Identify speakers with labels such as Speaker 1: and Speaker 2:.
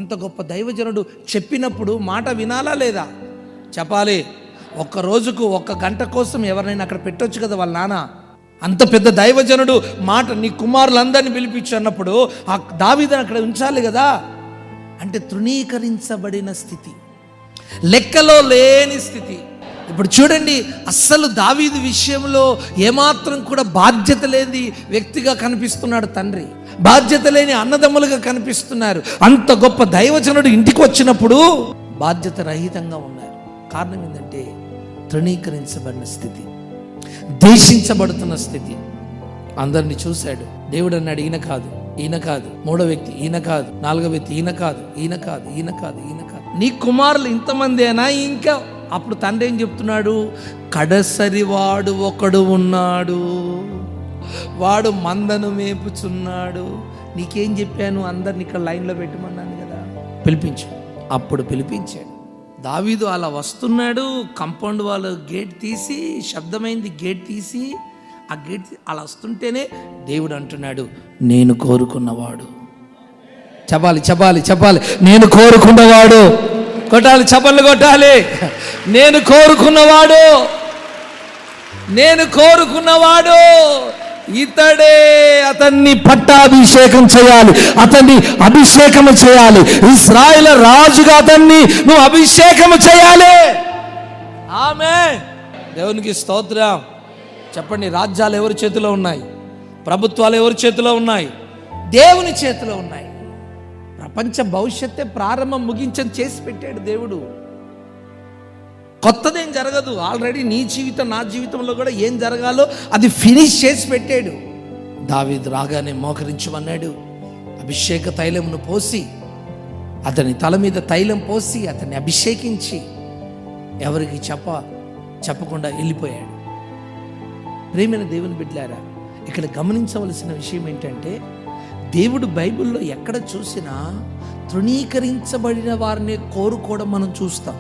Speaker 1: అంత గొప్ప దైవజనుడు చెప్పినప్పుడు మాట వినాలా లేదా? చెప్పాలి. ఒక్క రోజుకు 1 గంట కోసం ఎవరినైనా అక్కడ పెట్టొచ్చు కదా వాళ్ళ నాన్న. అంత పెద్ద దైవజనుడు మాట, నీ కుమారులందరినీ పిలిపించు అన్నప్పుడు ఆ దావీదుని అక్కడ ఉంచాలి కదా. అంటే తృణీకరించబడిన స్థితి, లెక్కలో లేని స్థితి. ఇప్పుడు చూడండి, అస్సలు దావీదు విషయంలో ఏమాత్రం కూడా బాధ్యత లేని వ్యక్తిగా కనిపిస్తున్నాడు తండ్రి, బాధ్యత లేని అన్నదమ్ములుగా కనిపిస్తున్నారు. అంత గొప్ప దైవజనుడు ఇంటికి వచ్చినప్పుడు బాధ్యత రహితంగా ఉన్నారు. కారణం ఏంటంటే తృణీకరించబడిన స్థితి, దేశించబడుతున్న స్థితి. అందరిని చూశాడు. దేవుడు అన్నాడు, ఈయన కాదు, ఈయన కాదు. 3వ వ్యక్తి ఈయన కాదు, 4వ వ్యక్తి ఈయన కాదు, ఈయన కాదు, ఈయన కాదు, ఈయన కాదు. నీ కుమారులు ఇంతమందేనా? ఇంకా అప్పుడు తండ్రి ఏం చెప్తున్నాడు? కడసరివాడు ఒకడు ఉన్నాడు, వాడు మందను మేపుచున్నాడు. నీకేం చెప్పాను? అందరిని ఇక్కడ లైన్లో పెట్టమన్నాను కదా, పిలిపించు. అప్పుడు పిలిపించాడు. దావీదు అలా వస్తున్నాడు. కంపౌండ్ వాళ్ళు గేట్ తీసి, శబ్దమైంది, గేట్ తీసి, ఆ గేట్ అలా వస్తుంటేనే దేవుడు అంటున్నాడు, నేను కోరుకున్నవాడు. చెప్పాలి, చెప్పాలి, చెప్పాలి. నేను కోరుకున్నవాడు. కొట్టాలి, చప్పట్లు కొట్టాలి. నేను కోరుకున్నవాడు, నేను కోరుకున్నవాడు ఇతడే. అతన్ని పట్టాభిషేకం చేయాలి, అతన్ని అభిషేకం చేయాలి. ఇశ్రాయేలు రాజుగా అతన్ని నువ్వు అభిషేకం చేయాలి. ఆమేన్. దేవునికి స్తోత్రం. చెప్పండి, రాజ్యాలు ఎవరి చేతిలో ఉన్నాయి? ప్రభుత్వాలు ఎవరి చేతిలో ఉన్నాయి? దేవుని చేతిలో ఉన్నాయి. ప్రపంచ భవిష్యత్తే ప్రారంభం ముగించని చేసి పెట్టాడు దేవుడు. కొత్తదేం జరగదు. ఆల్రెడీ నీ జీవితం, నా జీవితంలో కూడా ఏం జరగాలో అది ఫినిష్ చేసి పెట్టాడు. దావీదు రాగానే మోకరించమన్నాడు. అభిషేక తైలమును పోసి, అతని తల మీద తైలం పోసి, అతన్ని అభిషేకించి ఎవరికి చెప్పకుండా వెళ్ళిపోయాడు. ప్రేమైన దేవుని బిడ్డలారా, ఇక్కడ గమనించవలసిన విషయం ఏంటంటే, దేవుడు బైబిల్లో ఎక్కడ చూసినా తృణీకరించబడిన వారిని కోరుకోవడం మనం చూస్తాం.